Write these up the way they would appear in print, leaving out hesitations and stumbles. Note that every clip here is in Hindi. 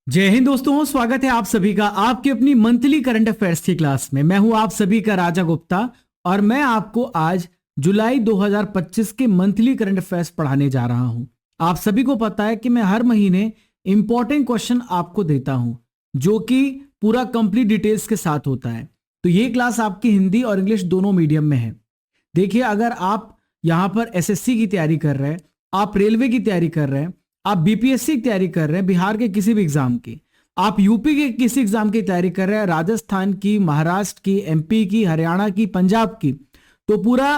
जय हिंद दोस्तों, स्वागत है आप सभी का आपकी अपनी मंथली करंट अफेयर्स की क्लास में। मैं हूं आप सभी का राजा गुप्ता और मैं आपको आज जुलाई 2025 के मंथली करंट अफेयर्स पढ़ाने जा रहा हूं। आप सभी को पता है कि मैं हर महीने इंपॉर्टेंट क्वेश्चन आपको देता हूं जो कि पूरा कंप्लीट डिटेल्स के साथ होता है। तो ये क्लास आपकी हिंदी और इंग्लिश दोनों मीडियम में है। देखिए, अगर आप यहाँ पर एसएससी की तैयारी कर रहे हैं, आप रेलवे की तैयारी कर रहे हैं, आप बीपीएससी की तैयारी कर रहे हैं, बिहार के किसी भी एग्जाम की, आप यूपी के किसी एग्जाम की तैयारी कर रहे हैं, राजस्थान की, महाराष्ट्र की, एमपी की, हरियाणा की, पंजाब की, तो पूरा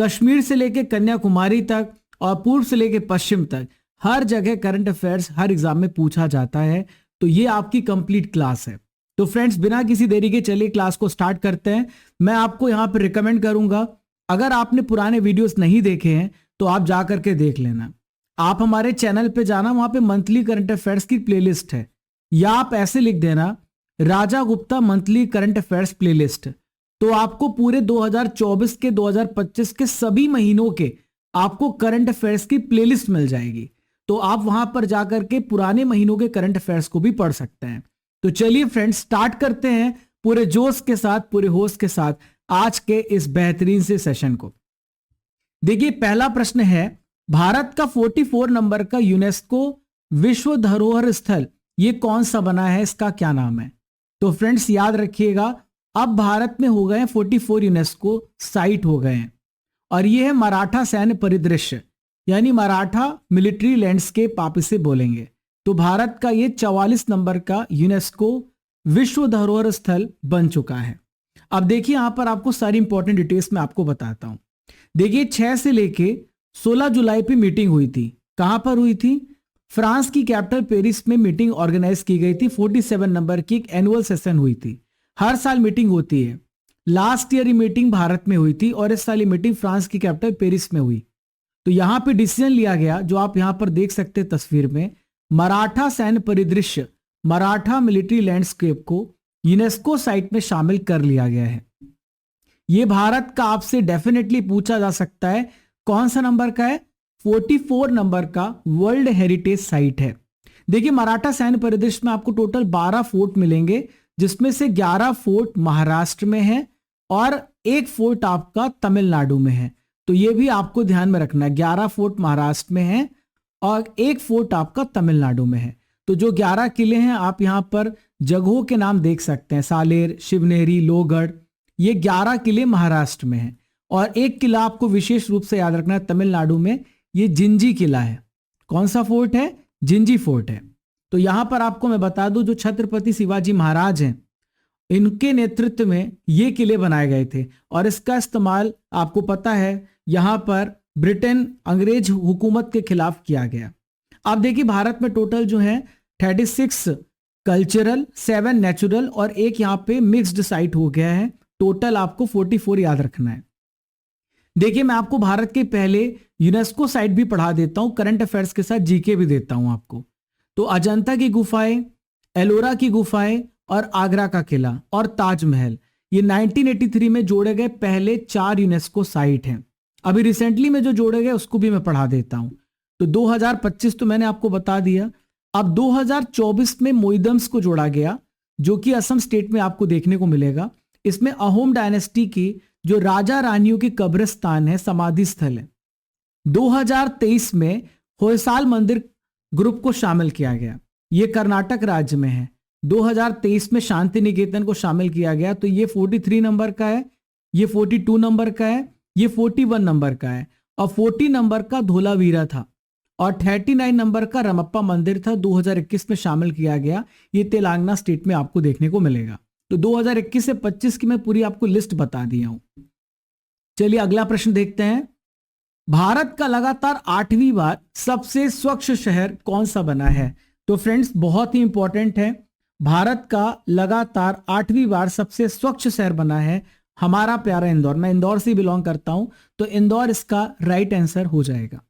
कश्मीर से लेके कन्याकुमारी तक और पूर्व से लेके पश्चिम तक हर जगह करंट अफेयर्स हर एग्जाम में पूछा जाता है। तो ये आपकी कंप्लीट क्लास है। तो फ्रेंड्स, बिना किसी देरी के चलिए क्लास को स्टार्ट करते हैं। मैं आपको यहाँ पर रिकमेंड करूंगा, अगर आपने पुराने वीडियोस नहीं देखे हैं तो आप जा करके देख लेना। आप हमारे चैनल पे जाना, वहां पे मंथली करंट अफेयर्स की प्लेलिस्ट है, या आप ऐसे लिख देना Raja Gupta monthly current affairs playlist. तो आपको पूरे 2024 के 2025 के सभी महीनों के आपको करंट अफेयर्स की प्लेलिस्ट मिल जाएगी। तो आप वहां पर जाकर के पुराने महीनों के करंट अफेयर्स को भी पढ़ सकते हैं। तो चलिए फ्रेंड्स, स्टार्ट करते हैं पूरे जोश के साथ, पूरे होश के साथ आज के इस बेहतरीन से सेशन को। देखिए, पहला प्रश्न है, भारत का 44 नंबर का यूनेस्को विश्व धरोहर स्थल ये कौन सा बना है, इसका क्या नाम है? तो फ्रेंड्स याद रखिएगा, अब भारत में हो गए 44 यूनेस्को साइट हो गए हैं, और ये है मराठा सैन्य परिदृश्य, यानी मराठा मिलिट्री लैंडस्केप आप इसे बोलेंगे। तो भारत का ये 44 नंबर का यूनेस्को विश्व धरोहर स्थल बन चुका है। अब देखिए, यहां पर आपको सारी इंपॉर्टेंट डिटेल्स मैं आपको बताता हूं। देखिए, 6 से लेके 16 जुलाई पे मीटिंग हुई थी। कहां पर हुई थी? फ्रांस की कैपिटल पेरिस में मीटिंग ऑर्गेनाइज की गई थी। 47 नंबर की एक एनुअल सेशन हुई थी। हर साल मीटिंग होती है। लास्ट ईयर ये मीटिंग भारत में हुई थी और इस साल ये मीटिंग फ्रांस की कैपिटल पेरिस में हुई। तो यहां पे डिसीजन लिया गया, जो आप यहां पर देख सकते हैं तस्वीर में, मराठा सैन्य परिदृश्य, मराठा मिलिट्री लैंडस्केप को यूनेस्को साइट में शामिल कर लिया गया है। ये भारत का आपसे डेफिनेटली पूछा जा सकता है, कौन सा नंबर का है? 44 नंबर का वर्ल्ड हेरिटेज साइट है। देखिए, मराठा सैन्य परिदृश्य में आपको टोटल 12 फोर्ट मिलेंगे, जिसमें से 11 फोर्ट महाराष्ट्र में है और एक फोर्ट आपका तमिलनाडु में है। तो ये भी आपको ध्यान में रखना है, 11 फोर्ट महाराष्ट्र में है और एक फोर्ट आपका तमिलनाडु में है। तो जो 11 किले हैं, आप यहाँ पर जगहों के नाम देख सकते हैं, सालेर, शिवनेरी, लोहगढ़, ये 11 किले महाराष्ट्र में हैं। और एक किला आपको विशेष रूप से याद रखना है तमिलनाडु में, ये जिंजी किला है। कौन सा फोर्ट है? जिंजी फोर्ट है। तो यहां पर आपको मैं बता दूं, जो छत्रपति शिवाजी महाराज हैं, इनके नेतृत्व में ये किले बनाए गए थे और इसका इस्तेमाल आपको पता है यहां पर ब्रिटेन अंग्रेज हुकूमत के खिलाफ किया गया। अब देखिए, भारत में टोटल जो है 36 कल्चरल, 7 नेचुरल और एक यहाँ पे मिक्स्ड साइट हो गया है। टोटल आपको 44 याद रखना है। देखिए, मैं आपको भारत के पहले यूनेस्को साइट भी पढ़ा देता हूं, करंट अफेयर्स के साथ जीके भी देता हूं आपको। तो अजंता की गुफाएं, एलोरा की गुफाएं और आगरा का किला और ताजमहल, ये 1983 में जोड़े गए पहले 4 यूनेस्को साइट हैं। अभी रिसेंटली में जो जोड़े गए उसको भी मैं पढ़ा देता हूं। तो 2025 तो मैंने आपको बता दिया। अब 2024 में मोइदम्स को जोड़ा गया, जो कि असम स्टेट में आपको देखने को मिलेगा। इसमें अहोम डायनेस्टी की जो राजा रानियों की कब्रिस्तान है, समाधि स्थल है। 2023 में होयसाल मंदिर ग्रुप को शामिल किया गया, ये कर्नाटक राज्य में है। 2023 में शांति निकेतन को शामिल किया गया। तो ये 43 नंबर का है, ये 42 नंबर का है, ये 41 नंबर का है और 40 नंबर का धोलावीरा था और 39 नंबर का रमप्पा मंदिर था। 2021 में शामिल किया गया, ये तेलंगाना स्टेट में आपको देखने को मिलेगा। तो 2021 से 25 की मैं पूरी आपको लिस्ट बता दिया हूं। चलिए अगला प्रश्न देखते हैं। भारत का लगातार 8वीं बार सबसे स्वच्छ शहर कौन सा बना है? तो फ्रेंड्स, बहुत ही इंपॉर्टेंट है, भारत का लगातार 8वीं बार सबसे स्वच्छ शहर बना है हमारा प्यारा इंदौर। मैं इंदौर से बिलोंग करता हूं, तो इंदौर इसका राइट आंसर हो जाएगा।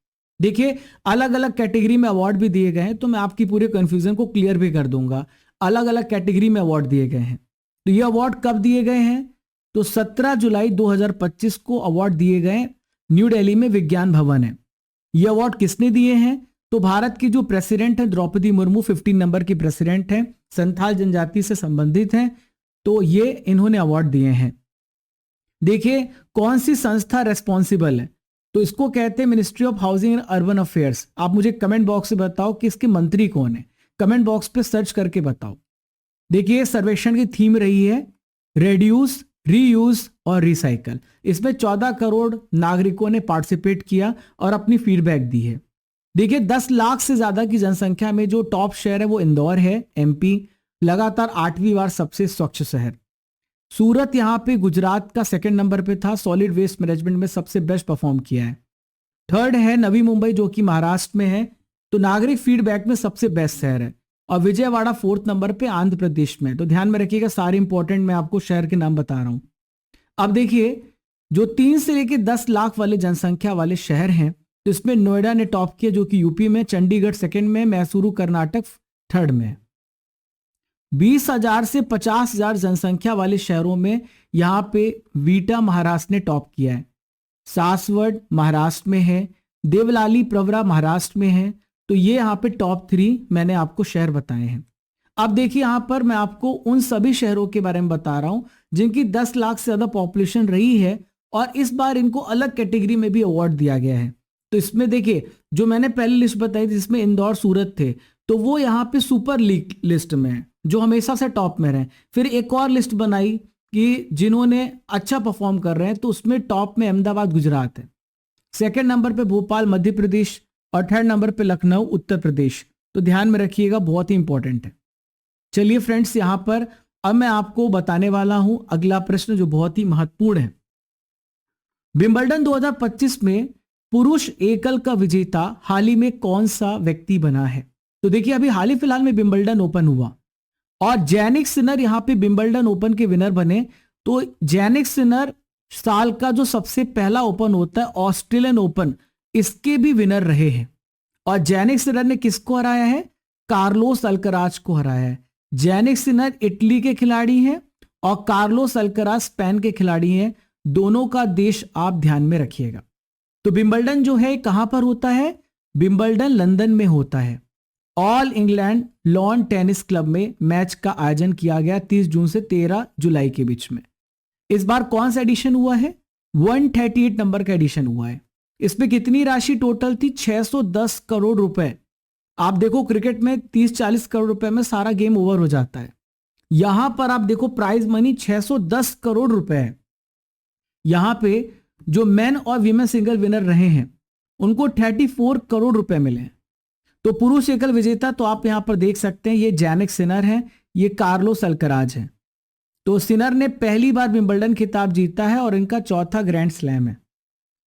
देखिए, अलग अलग कैटेगरी में अवार्ड भी दिए गए हैं, तो मैं आपकी पूरे कंफ्यूजन को क्लियर भी कर दूंगा। अलग अलग कैटेगरी में अवार्ड दिए गए हैं। तो ये अवार्ड कब दिए गए हैं? तो 17 जुलाई 2025 को अवार्ड दिए गए, न्यू दिल्ली में विज्ञान भवन है। ये अवार्ड किसने दिए हैं? तो भारत की जो प्रेसिडेंट है द्रौपदी मुर्मू 15 नंबर की प्रेसिडेंट है, संथाल जनजाति से संबंधित हैं, तो ये इन्होंने अवार्ड दिए हैं। देखिए कौन सी संस्था रेस्पॉन्सिबल है, तो इसको कहते हैं ministry of housing and urban affairs. आप मुझे कमेंट बॉक्स में बताओ कि इसके मंत्री कौन है, कमेंट बॉक्स पे सर्च करके बताओ। देखिए सर्वेक्षण की थीम रही है रेड्यूस, रीयूज और रिसाइकल। इसमें 14 करोड़ नागरिकों ने पार्टिसिपेट किया और अपनी फीडबैक दी है। देखिए 10 लाख से ज्यादा की जनसंख्या में जो टॉप शहर है वो इंदौर है, एमपी, लगातार 8वीं बार सबसे स्वच्छ शहर। सूरत यहाँ पे गुजरात का सेकंड नंबर पे था, सॉलिड वेस्ट मैनेजमेंट में सबसे बेस्ट परफॉर्म किया है। थर्ड है नवी मुंबई जो कि महाराष्ट्र में है, तो नागरिक फीडबैक में सबसे बेस्ट शहर है। और विजयवाड़ा 4th नंबर पे आंध्र प्रदेश में। तो ध्यान में रखिएगा, सारे इंपॉर्टेंट मैं आपको शहर के नाम बता रहा हूं। अब देखिए जो 3 से लेकर 10 लाख वाले जनसंख्या वाले शहर हैं, तो इसमें नोएडा ने टॉप किया जो कि यूपी में, चंडीगढ़ सेकंड में, मैसूरू कर्नाटक थर्ड में। 20,000 से 50,000 जनसंख्या वाले शहरों में यहाँ पे वीटा महाराष्ट्र ने टॉप किया है, सासवड महाराष्ट्र में है, देवलाली प्रवरा महाराष्ट्र में है। तो ये यहाँ पे टॉप 3 मैंने आपको शहर बताए हैं। अब देखिए यहाँ पर मैं आपको उन सभी शहरों के बारे में बता रहा हूं जिनकी 10 लाख से ज्यादा पॉपुलेशन रही है और इस बार इनको अलग कैटेगरी में भी अवार्ड दिया गया है। तो इसमें देखिए जो मैंने पहली लिस्ट बताई थी जिसमें इंदौर सूरत थे, तो वो यहाँ पे सुपर लीग लिस्ट में है जो हमेशा से टॉप में रहे। फिर एक और लिस्ट बनाई कि जिन्होंने अच्छा परफॉर्म कर रहे हैं, तो उसमें टॉप में अहमदाबाद गुजरात है, सेकंड नंबर पे भोपाल मध्य प्रदेश और थर्ड नंबर पे लखनऊ उत्तर प्रदेश। तो ध्यान में रखिएगा, बहुत ही इंपॉर्टेंट है। चलिए फ्रेंड्स यहां पर अब मैं आपको बताने वाला हूं अगला प्रश्न जो बहुत ही महत्वपूर्ण है। विंबलडन 2025 में पुरुष एकल का विजेता हाल ही में कौन सा व्यक्ति बना है? तो देखिए अभी हाल ही फिलहाल में विंबलडन ओपन हुआ और जैनिक सिनर यहां पे विंबलडन ओपन के विनर बने। तो जैनिक सिनर साल का जो सबसे पहला ओपन होता है ऑस्ट्रेलियन ओपन, इसके भी विनर रहे हैं। और जैनिक सिनर ने किसको हराया है? कार्लोस अल्कराज को हराया है। जैनिक सिनर इटली के खिलाड़ी हैं और कार्लोस अल्कराज स्पेन के खिलाड़ी हैं। दोनों का देश आप ध्यान में रखिएगा। तो विंबलडन जो है कहां पर होता है? विंबलडन लंदन में होता है। All England lawn tennis club में मैच का आयोजन किया गया 30 जून से 13 जुलाई के बीच में। इस बार कौन सा एडिशन हुआ है? 138 नंबर का एडिशन हुआ है। इसमें कितनी राशि टोटल थी? 610 करोड़ रुपए। आप देखो क्रिकेट में 30-40 करोड़ रुपए में सारा गेम ओवर हो जाता है। यहां पर आप देखो प्राइज मनी 610 करोड़ रुपए है। यहां पे जो मेन और वीमेन सिंगल विनर रहे हैं उनको 34 करोड़ रुपए मिले हैं। तो पुरुष एकल विजेता तो आप यहां पर देख सकते हैं, ये जैनिक सिनर है, ये कार्लोस अल्कराज है। तो सिनर ने पहली बार विंबलडन खिताब जीता है और इनका चौथा ग्रैंड स्लैम है।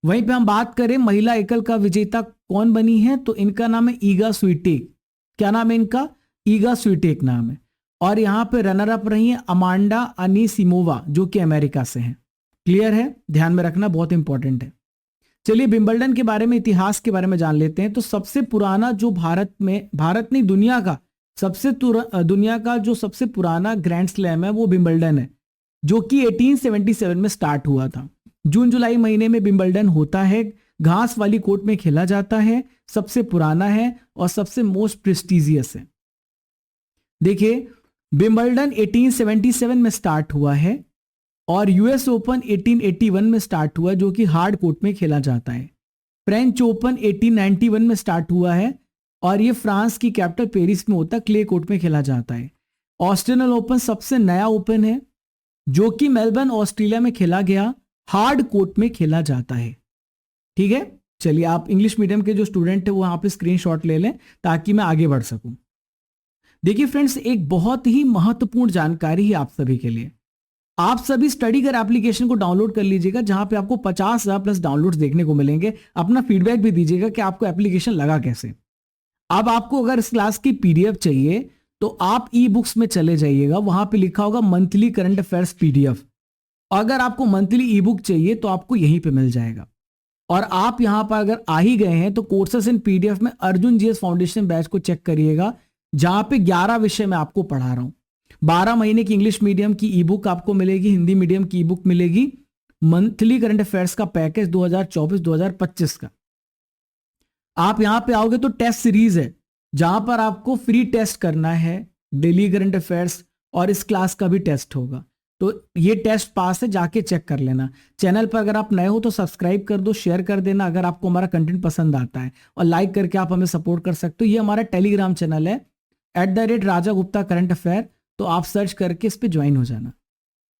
वहीं पे हम बात करें महिला एकल का विजेता कौन बनी है, तो इनका नाम है ईगा स्वीटेक। क्या नाम है इनका? ईगा स्वीटेक नाम है। और यहां पे रनर अप रही है अमांडा अनीसिमोवा जो कि अमेरिका से हैं। क्लियर है? ध्यान में रखना, बहुत इंपॉर्टेंट है। चलिए विंबलडन के बारे में, इतिहास के बारे में जान लेते हैं। तो सबसे पुराना जो भारत नहीं दुनिया का जो सबसे पुराना ग्रैंड स्लैम है वो विंबलडन है, जो कि 1877 में स्टार्ट हुआ था। जून जुलाई महीने में विंबलडन होता है, घास वाली कोर्ट में खेला जाता है, सबसे पुराना है और सबसे मोस्ट प्रेस्टिजियस है। देखिए विंबलडन 1877 में स्टार्ट हुआ है और यूएस ओपन 1881 में स्टार्ट हुआ जो कि हार्ड कोर्ट में खेला जाता है। फ्रेंच ओपन 1891 में स्टार्ट हुआ है और ये फ्रांस की कैपिटल पेरिस में होता है, क्ले कोर्ट में खेला जाता है। ऑस्ट्रेलियन ओपन सबसे नया ओपन है जो कि मेलबर्न ऑस्ट्रेलिया में खेला गया, हार्ड कोर्ट में खेला जाता है। ठीक है, चलिए आप इंग्लिश मीडियम के जो स्टूडेंट है वो यहाँ पे स्क्रीनशॉट ले लें ताकि मैं आगे बढ़ सकूं। देखिए फ्रेंड्स, एक बहुत ही महत्वपूर्ण जानकारी है आप सभी के लिए। आप सभी स्टडी कर एप्लीकेशन को डाउनलोड कर लीजिएगा, जहां पे आपको 50,000 प्लस डाउनलोड्स देखने को मिलेंगे। अपना फीडबैक भी दीजिएगा कि आपको एप्लीकेशन लगा कैसे। अब आपको अगर इस क्लास की पीडीएफ चाहिए तो आप ई बुक्स में चले जाइएगा, वहां पे लिखा होगा मंथली करंट अफेयर्स पीडीएफ। अगर आपको मंथली ई बुक चाहिए तो आपको यहीं पे मिल जाएगा। और आप यहां पर अगर आ ही गए हैं तो कोर्सेस इन पीडीएफ में अर्जुन जीएस फाउंडेशन बैच को चेक करिएगा, जहां पे 11 विषय मैं आपको पढ़ा रहा हूं। 12 महीने की इंग्लिश मीडियम की ई बुक आपको मिलेगी, हिंदी मीडियम की ई बुक मिलेगी, मंथली करंट अफेयर्स का पैकेज 2024-2025 का। आप यहाँ पे आओगे तो टेस्ट सीरीज है जहां पर आपको फ्री टेस्ट करना है, डेली करंट अफेयर्स, और इस क्लास का भी टेस्ट होगा। तो ये टेस्ट पास है, जाके चेक कर लेना। चैनल पर अगर आप नए हो तो सब्सक्राइब कर दो, शेयर कर देना अगर आपको हमारा कंटेंट पसंद आता है, और लाइक करके आप हमें सपोर्ट कर सकते हो। ये हमारा टेलीग्राम चैनल है @राजा गुप्ता करंट अफेयर, तो आप सर्च करके इस पर ज्वाइन हो जाना।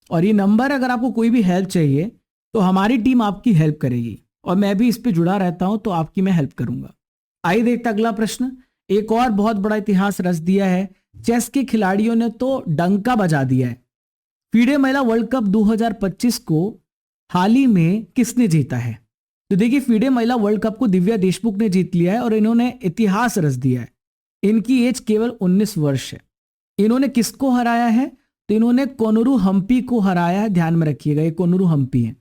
और ये नंबर, अगर आपको कोई भी हेल्प चाहिए तो हमारी टीम आपकी हेल्प करेगी, और मैं भी इस पे जुड़ा रहता हूं तो आपकी मैं हेल्प करूंगा। आइए देखते अगला प्रश्न। एक और बहुत बड़ा इतिहास रच दिया है, चेस के खिलाड़ियों ने तो डंका बजा दिया है। फीडे महिला वर्ल्ड कप 2025 को हाल ही में किसने जीता है? तो देखिए, फीडे महिला वर्ल्ड कप को दिव्या देशमुख ने जीत लिया है और इन्होंने इतिहास रच दिया है। इनकी एज केवल 19 वर्ष है। इन्होंने किसको हराया है? तो इन्होंने कोनरू हम्पी को हराया है। ध्यान में रखिएगा, ये कोनरू हम्पी है।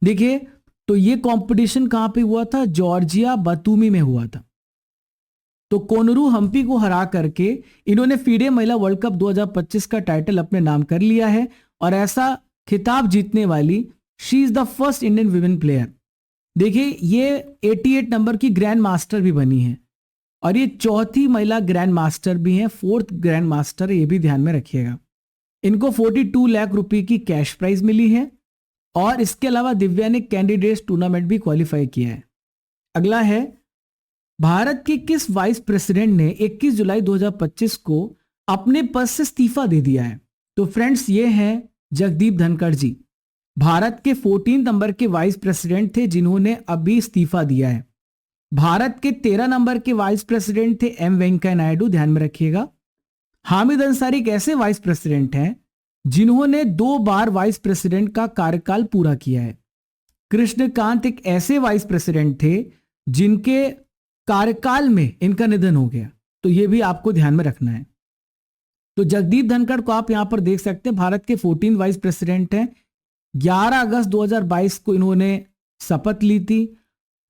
देखिए, तो ये कंपटीशन कहां पे हुआ था? जॉर्जिया बतूमी में हुआ था। तो कोनरू हम्पी को हरा करके इन्होंने फीडे महिला वर्ल्ड कप 2025 का टाइटल अपने नाम कर लिया है, और ऐसा खिताब जीतने वाली she is the first Indian women player. देखिए, ये 88 नंबर की ग्रैंड मास्टर भी बनी है, और ये चौथी महिला ग्रैंड मास्टर भी है, 4th ग्रैंड मास्टर, ये भी ध्यान में रखिएगा। इनको 42 लाख रुपए की कैश प्राइज मिली है, और इसके अलावा दिव्या ने कैंडिडेट्स टूर्नामेंट भी क्वालिफाई किया है। अगला है, भारत के किस वाइस प्रेसिडेंट ने 21 जुलाई 2025 को अपने पद से इस्तीफा दे दिया है? तो फ्रेंड्स, ये हैं जगदीप धनखड़ जी। भारत के 14 नंबर के वाइस प्रेसिडेंट थे जिन्होंने अभी इस्तीफा दिया है। भारत के 13 नंबर के वाइस प्रेसिडेंट थे एम वेंकैया नायडू, ध्यान में रखिएगा। हामिद अंसारी एक ऐसे वाइस प्रेसिडेंट हैं जिन्होंने 2 बार वाइस प्रेसिडेंट का कार्यकाल पूरा किया है। कृष्णकांत एक ऐसे वाइस प्रेसिडेंट थे जिनके कार्यकाल में इनका निधन हो गया, तो यह भी आपको ध्यान में रखना है। तो जगदीप धनखड़ को आप यहां पर देख सकते हैं, भारत के 14 वाइस प्रेसिडेंट हैं। 11 अगस्त 2022 को इन्होंने शपथ ली थी।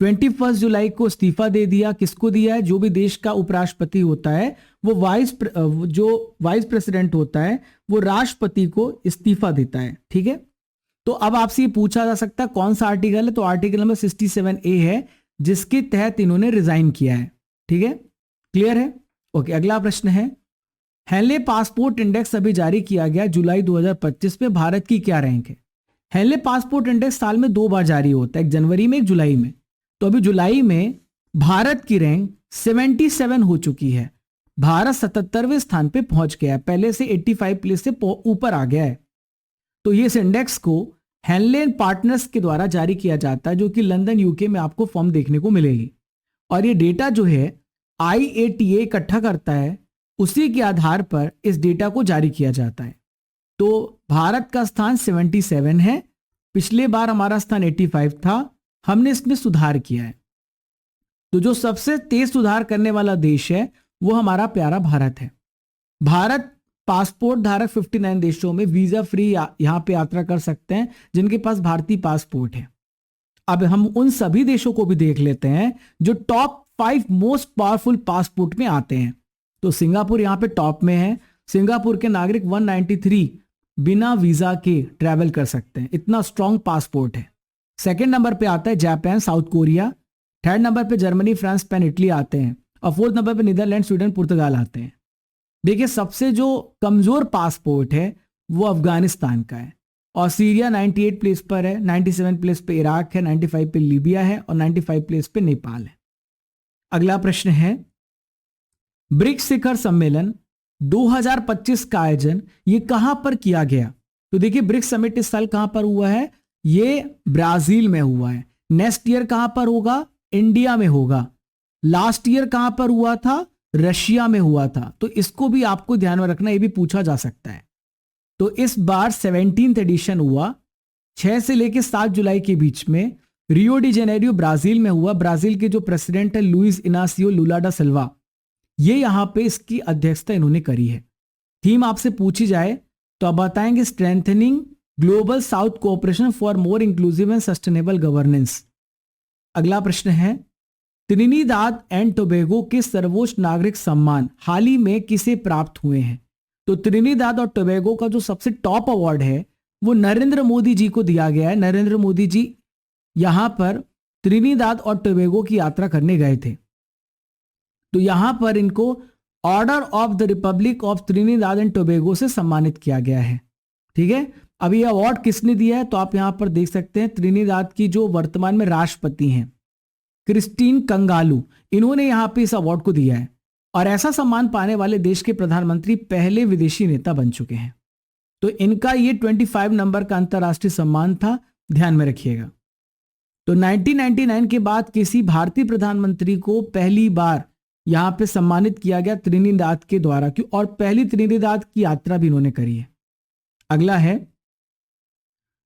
21 जुलाई को इस्तीफा दे दिया। किसको दिया है? जो भी देश का उपराष्ट्रपति होता है वो जो वाइस प्रेसिडेंट होता है वो राष्ट्रपति को इस्तीफा देता है। ठीक है, तो अब आपसे ये पूछा जा सकता है कौन सा आर्टिकल है? तो आर्टिकल नंबर 67A है, जिसके तहत इन्होंने रिजाइन किया है। ठीक है, क्लियर है? ओके, अगला प्रश्न है, हेनले पासपोर्ट इंडेक्स अभी जारी किया गया जुलाई 2025 में, भारत की क्या रैंक है? हेनले पासपोर्ट इंडेक्स साल में 2 बार जारी होता है, एक जनवरी में, एक जुलाई में। तो अभी जुलाई में भारत की रैंक 77 हो चुकी है। भारत 77वें स्थान पे पहुंच गया है, पहले से 85 प्लेस से ऊपर आ गया है। तो ये इस इंडेक्स को हेनले पार्टनर्स के द्वारा जारी किया जाता है, जो कि लंदन यूके में आपको फॉर्म देखने को मिलेगी। और ये डेटा जो है IATA इकट्ठा करता है, उसी के आधार पर इस डेटा को जारी किया जाता है। तो भारत का स्थान 77 है, पिछले बार हमारा स्थान 85 था, हमने इसमें सुधार किया है। तो जो सबसे तेज सुधार करने वाला देश है वो हमारा प्यारा भारत है। भारत पासपोर्ट धारक 59 देशों में वीजा फ्री यहां पे यात्रा कर सकते हैं जिनके पास भारतीय पासपोर्ट है। अब हम उन सभी देशों को भी देख लेते हैं जो टॉप 5 मोस्ट पावरफुल पासपोर्ट में आते हैं। तो सिंगापुर यहां पे टॉप में है। सिंगापुर के नागरिक 193 बिना वीजा के ट्रैवल कर सकते हैं, इतना स्ट्रॉन्ग पासपोर्ट है। सेकेंड नंबर पे आता है Japan, south Korea. Third number पे जर्मनी, फ्रांस, स्पेन, इटली आते हैं। और फोर्थ नंबर पे नीदरलैंड, स्वीडन, पुर्तगाल आते हैं। देखिए, सबसे जो कमजोर पासपोर्ट है वो अफगानिस्तान का है, और सीरिया 98 प्लेस पर है, 97 प्लेस पे इराक है, 95 पे लीबिया है, और 95 प्लेस पे नेपाल है। अगला प्रश्न है, ब्रिक्स शिखर सम्मेलन 2025 का आयोजन ये कहां पर किया गया? तो देखिए, ब्रिक्स समिट इस साल कहां पर हुआ है? ये ब्राजील में हुआ है। नेक्स्ट ईयर कहां पर होगा? इंडिया में होगा। लास्ट ईयर कहां पर हुआ था? रशिया में हुआ था। तो इसको भी आपको ध्यान में रखना, ये भी पूछा जा सकता है। तो इस बार 17th एडिशन हुआ, 6 से लेकर 7 जुलाई के बीच में, रियो डी जेनेरियो ब्राजील में हुआ। ब्राजील के जो प्रेसिडेंट है लुइस इनासियो लुला डा सिल्वा, ये यहां पे इसकी अध्यक्षता इन्होंने करी है। थीम आपसे पूछी जाए तो आप बताएंगे strengthening global south cooperation for more inclusive and sustainable governance. अगला प्रश्न है, त्रिनिदाद एंड टोबैगो के सर्वोच्च नागरिक सम्मान हाल ही में किसे प्राप्त हुए हैं? तो त्रिनिदाद और टोबैगो का जो सबसे टॉप अवार्ड है वो नरेंद्र मोदी जी को दिया गया है। नरेंद्र मोदी जी यहां पर त्रिनिदाद और टोबैगो की यात्रा करने गए थे। तो यहां पर इनको order of the Republic of Trinidad and Tobago से सम्मानित किया गया है। ठीक है, अब ये अवार्ड किसने दिया है तो आप यहां पर देख सकते हैं, त्रिनिदाद की जो वर्तमान में राष्ट्रपति हैं क्रिस्टीन कंगालू, इन्होंने यहां पे इस अवार्ड को दिया है। और ऐसा सम्मान पाने वाले देश के प्रधानमंत्री पहले विदेशी नेता बन चुके हैं। तो इनका ये 25 नंबर का अंतर्राष्ट्रीय सम्मान था, ध्यान में रखिएगा। तो 1999 के बाद किसी भारतीय प्रधानमंत्री को पहली बार यहां पे सम्मानित किया गया त्रिनिदाद के द्वारा, क्यों, और पहली त्रिनिदाद की यात्रा भी इन्होंने करी है। अगला है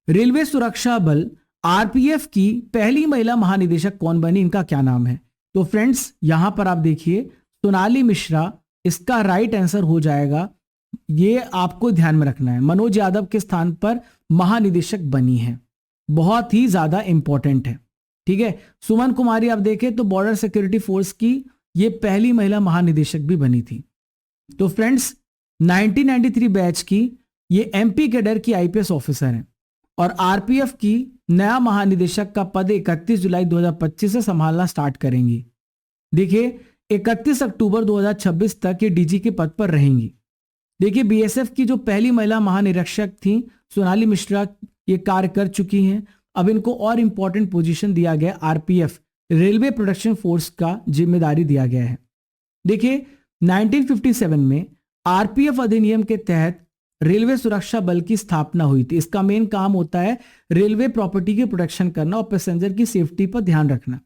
रेलवे सुरक्षा बल आरपीएफ की पहली महिला महानिदेशक कौन बनी, इनका क्या नाम है। तो फ्रेंड्स यहां पर आप देखिए सोनाली मिश्रा इसका राइट आंसर हो जाएगा, ये आपको ध्यान में रखना है। मनोज यादव के स्थान पर महानिदेशक बनी है, बहुत ही ज्यादा इंपॉर्टेंट है। ठीक है, सुमन कुमारी आप देखें तो बॉर्डर सिक्योरिटी फोर्स की ये पहली महिला महानिदेशक भी बनी थी। तो फ्रेंड्स 1993 बैच की ये एमपी कैडर की आईपीएस ऑफिसर हैं और आरपीएफ की नया महानिदेशक का पद 31 जुलाई 2025 से संभालना स्टार्ट करेंगी। देखिए 31 अक्टूबर 2026 तक ये डीजी के पद पर रहेंगी। देखिए बीएसएफ की जो पहली महिला महानिरीक्षक थी सोनाली मिश्रा, ये कार्य कर चुकी हैं। अब इनको और इंपॉर्टेंट पोजीशन दिया गया, आरपीएफ रेलवे प्रोटेक्शन फोर्स का जिम्मेदारी दिया गया है। देखिए 1957 में आरपीएफ अधिनियम के तहत रेलवे सुरक्षा बल की स्थापना हुई थी। इसका मेन काम होता है रेलवे प्रॉपर्टी की प्रोटेक्शन करना और पैसेंजर की सेफ्टी पर ध्यान रखना।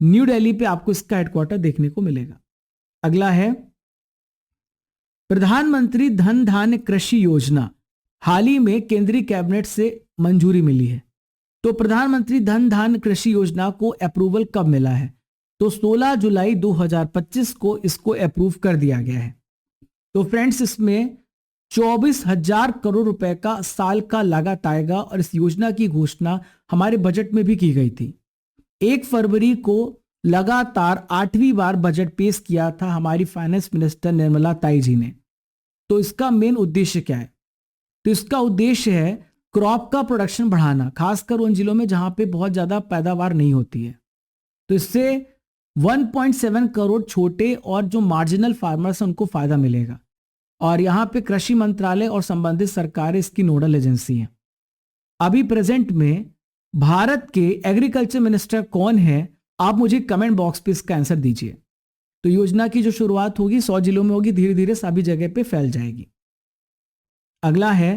न्यू दिल्ली पे आपको इसका हेडक्वार्टर देखने को मिलेगा। अगला है प्रधानमंत्री धन धान्य कृषि योजना, हाल ही में केंद्रीय कैबिनेट से मंजूरी मिली है। तो प्रधानमंत्री धन धान्य कृषि योजना को अप्रूवल कब मिला है, तो 16 जुलाई 2025 को इसको अप्रूव कर दिया गया है। तो फ्रेंड्स इसमें 24,000 करोड़ रुपए का साल का लागत आएगा और इस योजना की घोषणा हमारे बजट में भी की गई थी। 1 फरवरी को लगातार 8वीं बार बजट पेश किया था हमारी फाइनेंस मिनिस्टर निर्मला ताई जी ने। तो इसका मेन उद्देश्य क्या है, तो इसका उद्देश्य है क्रॉप का प्रोडक्शन बढ़ाना, खासकर उन जिलों में जहां पे बहुत ज्यादा पैदावार नहीं होती है। तो इससे 1.7 करोड़ छोटे और जो मार्जिनल फार्मर्स हैं उनको फायदा मिलेगा। और यहाँ पे कृषि मंत्रालय और संबंधित सरकारें इसकी नोडल एजेंसी हैं। अभी प्रेजेंट में भारत के एग्रीकल्चर मिनिस्टर कौन है, आप मुझे कमेंट बॉक्स पे इसका आंसर दीजिए। तो योजना की जो शुरुआत होगी 100 जिलों में होगी, धीरे धीरे सभी जगह पे फैल जाएगी। अगला है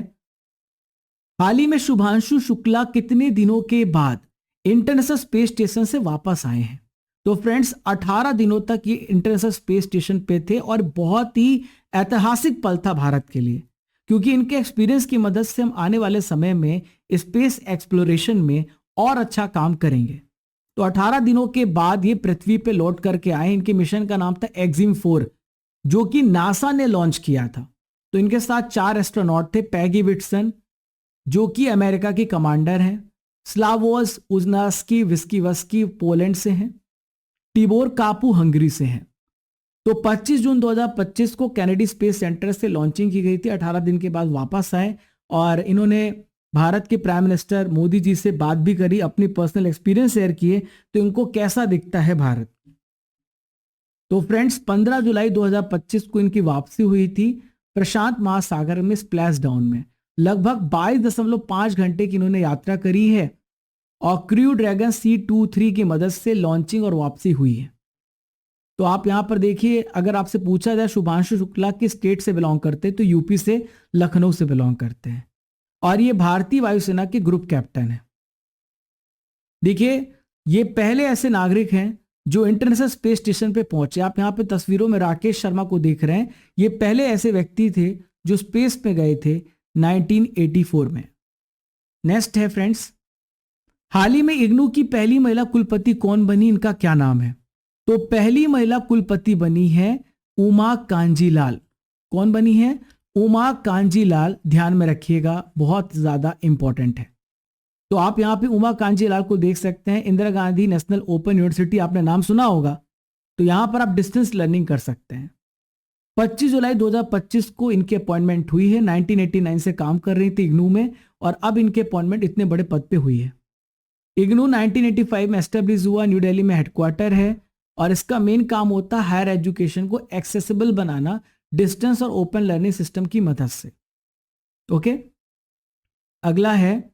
हाल ही में शुभांशु शुक्ला कितने दिनों के बाद इंटरनेशनल स्पेस स्टेशन से वापस आए हैं। तो फ्रेंड्स 18 दिनों तक ये इंटरनेशनल स्पेस स्टेशन पे थे और बहुत ही ऐतिहासिक पल था भारत के लिए, क्योंकि इनके एक्सपीरियंस की मदद से हम आने वाले समय में स्पेस एक्सप्लोरेशन में और अच्छा काम करेंगे। तो 18 दिनों के बाद ये पृथ्वी पे लौट करके आए। इनके मिशन का नाम था एक्जिम 4, जो कि नासा ने लॉन्च किया था। तो इनके साथ 4 एस्ट्रोनॉट थे, पैगी विटसन जो कि अमेरिका की कमांडर हैं, स्लावोस उजनास्की विस्कीवस्की पोलैंड से हैं, टिबोर कापू हंगरी से हैं। तो 25 जून 2025 को कैनेडी स्पेस सेंटर से लॉन्चिंग की गई थी। 18 दिन के बाद वापस आए और इन्होंने भारत के प्राइम मिनिस्टर मोदी जी से बात भी करी, अपनी पर्सनल एक्सपीरियंस शेयर किए, तो इनको कैसा दिखता है भारत। तो फ्रेंड्स 15 जुलाई 2025 को इनकी वापसी हुई थी प्रशांत महासागर में स्प्लैश डाउन में। लगभग 22.5 घंटे की इन्होंने यात्रा करी है और क्रू ड्रैगन C-23 की मदद से लॉन्चिंग और वापसी हुई है। तो आप यहां पर देखिए, अगर आपसे पूछा जाए शुभांशु शुक्ला किस स्टेट से बिलोंग करते हैं, तो यूपी से लखनऊ से बिलोंग करते हैं और ये भारतीय वायुसेना के ग्रुप कैप्टन है। देखिए ये पहले ऐसे नागरिक हैं जो इंटरनेशनल स्पेस स्टेशन पे पहुंचे। आप यहां पे तस्वीरों में राकेश शर्मा को देख रहे हैं, ये पहले ऐसे व्यक्ति थे जो स्पेस पे गए थे 1984 में। नेक्स्ट है फ्रेंड्स, हाल ही में इग्नू की पहली महिला कुलपति कौन बनी, इनका क्या नाम है। तो पहली महिला कुलपति बनी है उमा कांजीलाल। कौन बनी है, उमा कांजीलाल, ध्यान में रखिएगा, बहुत ज्यादा इंपॉर्टेंट है। तो आप यहां पे उमा कांजीलाल को देख सकते हैं। Indira Gandhi national open university आपने नाम सुना होगा, तो यहां पर आप डिस्टेंस लर्निंग कर सकते हैं। 25 जुलाई 2025 को इनकी अपॉइंटमेंट हुई है। 1989 से काम कर रही थी इग्नू में और अब इनके अपॉइंटमेंट इतने बड़े पद पे हुई है। इग्नू 1985 में एस्टेब्लिश हुआ, न्यू दिल्ली में हेडक्वार्टर है और इसका मेन काम होता है हायर एजुकेशन को एक्सेसिबल बनाना डिस्टेंस और ओपन लर्निंग सिस्टम की मदद से। ओके, अगला है,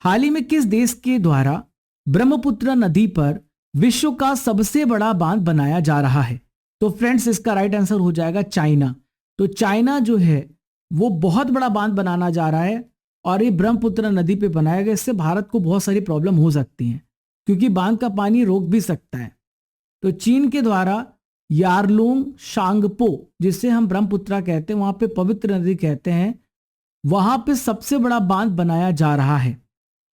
हाल ही में किस देश के द्वारा ब्रह्मपुत्र नदी पर विश्व का सबसे बड़ा बांध बनाया जा रहा है? तो फ्रेंड्स इसका राइट आंसर हो जाएगा चाइना। तो चाइना जो है वो बहुत बड़ा बांध बनाना जा रहा है और ये ब्रह्मपुत्र नदी पे बनाया गया। इससे भारत को बहुत सारी प्रॉब्लम हो सकती हैं क्योंकि बांध का पानी रोक भी सकता है। तो चीन के द्वारा यारलुंग शांगपो, जिसे हम ब्रह्मपुत्र कहते हैं, वहां पे पवित्र नदी कहते हैं, वहां पे सबसे बड़ा बांध बनाया जा रहा है।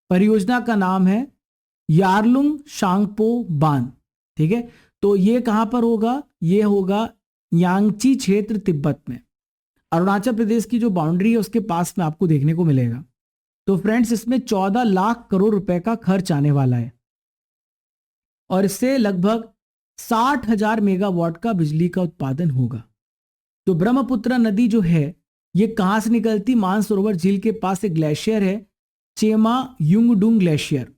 परियोजना का नाम है यारलुंग शांगपो बांध। ठीक है, तो ये कहां पर होगा? ये होगा यांगची क्षेत्र तिब्बत में, अरुणाचल प्रदेश की जो बाउंड्री है उसके पास में आपको देखने को मिलेगा। तो फ्रेंड्स इसमें 14 लाख करोड़ रुपए का खर्च आने वाला है और इससे लगभग 60,000 मेगावाट का बिजली का उत्पादन होगा। तो ब्रह्मपुत्र नदी जो है ये कहां से निकलती? मानसरोवर झील के पास एक ग्लेशियर है, चेमा युंगडुंग ग्लेशियर,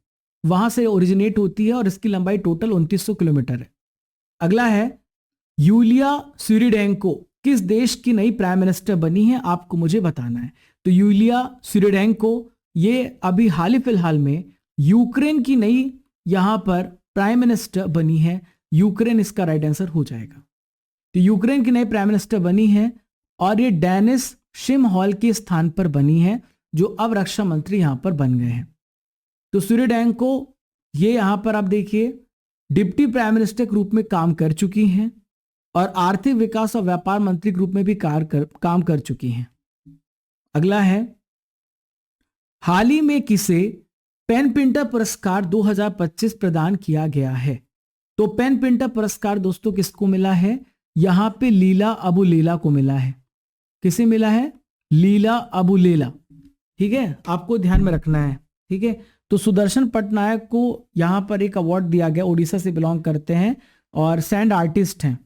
वहां से ओरिजिनेट होती है और इसकी लंबाई टोटल 2900 किलोमीटर है। अगला है, यूलिया स्विरिडेंको किस देश की नई प्राइम मिनिस्टर बनी है? आपको मुझे बताना है। तो यूलिया स्विरिडेंको ये अभी हाल ही फिलहाल में यूक्रेन की नई यहां पर प्राइम मिनिस्टर बनी है। यूक्रेन इसका राइट आंसर हो जाएगा। तो यूक्रेन की नई प्राइम मिनिस्टर बनी है और ये डेनिस शिमहॉल के स्थान पर बनी है जो अब रक्षा मंत्री यहां पर बन गए हैं। तो स्विरिडेंको ये यहां पर आप देखिए डिप्टी प्राइम मिनिस्टर के रूप में काम कर चुकी हैं और आर्थिक विकास और व्यापार मंत्री के रूप में भी काम कर चुकी हैं। अगला है, हाल ही में किसे पेन पिंटर पुरस्कार 2025 प्रदान किया गया है? तो पेन पिंटर पुरस्कार दोस्तों किसको मिला है? यहां पे लीला अबू लेला को मिला है। किसे मिला है? लीला अबू लेला। ठीक है, आपको ध्यान में रखना है। ठीक है, तो सुदर्शन पटनायक को यहां पर एक अवार्ड दिया गया, उड़ीसा से बिलोंग करते हैं और सैंड आर्टिस्ट हैं।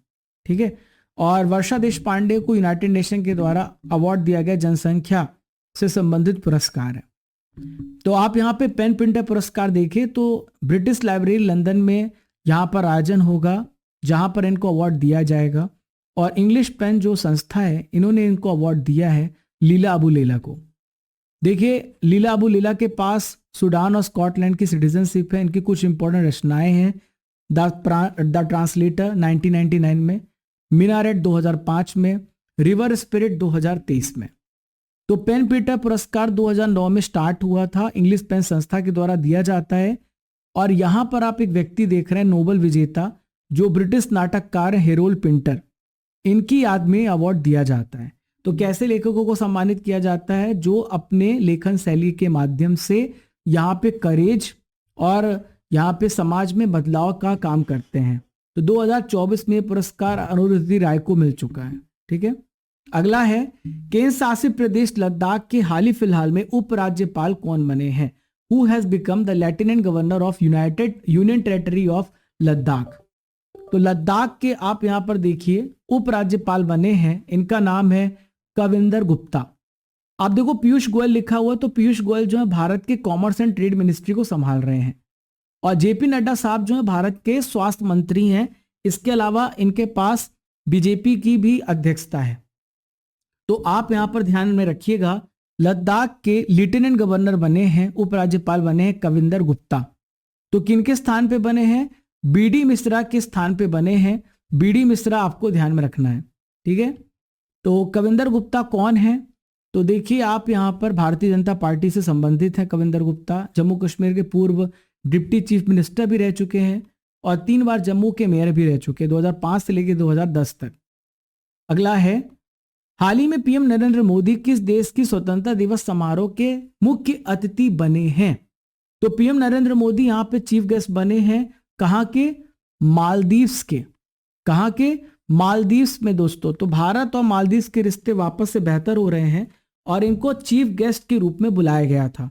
ठीक है, और वर्षा देश पांडे को यूनाइटेड नेशन के द्वारा अवार्ड दिया गया, जनसंख्या से संबंधित पुरस्कार है। तो आप यहाँ पे पेन पिंटर पुरस्कार देखें तो ब्रिटिश लाइब्रेरी लंदन में यहाँ पर आयोजन होगा जहाँ पर इनको अवार्ड दिया जाएगा और इंग्लिश पेन जो संस्था है इन्होंने इनको अवार्ड दिया है लीला अबू लेला को। देखिए लीला अबू लेला के पास सूडान और स्कॉटलैंड की सिटीजनशिप है। इनकी कुछ इंपॉर्टेंट रचनाएं हैं, द ट्रांसलेटर 1999 में, मिनारेट 2005 में, रिवर स्पिरिट 2023 में। तो पेन पीटर पुरस्कार 2009 में स्टार्ट हुआ था, इंग्लिश पेन संस्था के द्वारा दिया जाता है। और यहां पर आप एक व्यक्ति देख रहे हैं नोबेल विजेता जो ब्रिटिश नाटककार हेरोल्ड पिंटर, इनकी याद में अवार्ड दिया जाता है। तो कैसे लेखकों को सम्मानित किया जाता है? जो अपने लेखन शैली के माध्यम से यहाँ पे करेज और यहाँ पे समाज में बदलाव का काम करते हैं। तो 2024 में पुरस्कार अनुरुद्धि राय को मिल चुका है। ठीक है, अगला है, केंद्र शासित प्रदेश लद्दाख के हाल ही फिलहाल में उपराज्यपाल कौन बने हैं? Who has become the lieutenant governor of union territory of Ladakh? तो लद्दाख के आप यहां पर देखिए उपराज्यपाल बने हैं, इनका नाम है कविंदर गुप्ता। आप देखो पीयूष गोयल लिखा हुआ, तो पीयूष गोयल जो है भारत के कॉमर्स एंड ट्रेड मिनिस्ट्री को संभाल रहे हैं और जेपी नड्डा साहब जो है भारत के स्वास्थ्य मंत्री हैं। इसके अलावा इनके पास बीजेपी की भी अध्यक्षता है। तो आप यहां पर ध्यान में रखिएगा, लद्दाख के लेफ्टिनेंट गवर्नर बने हैं, उपराज्यपाल बने हैं कविंदर गुप्ता। तो किनके स्थान पे बने हैं? बीडी मिश्रा के स्थान पे बने हैं। बीडी मिश्रा आपको ध्यान में रखना है। ठीक है, तो कविंदर गुप्ता कौन है? तो देखिए आप यहां पर भारतीय जनता पार्टी से संबंधित है कविंदर गुप्ता। जम्मू कश्मीर के पूर्व डिप्टी चीफ मिनिस्टर भी रह चुके हैं और 3 बार जम्मू के मेयर भी रह चुके हैं, 2005 से लेकर 2010 तक। अगला है, हाल ही में पीएम नरेंद्र मोदी किस देश की स्वतंत्रता दिवस समारोह के मुख्य अतिथि बने हैं? तो पीएम नरेंद्र मोदी यहाँ पे चीफ गेस्ट बने हैं। कहाँ के? मालदीव्स के। कहाँ के? मालदीव्स में दोस्तों। तो भारत और मालदीव्स के रिश्ते वापस से बेहतर हो रहे हैं और इनको चीफ गेस्ट के रूप में बुलाया गया था।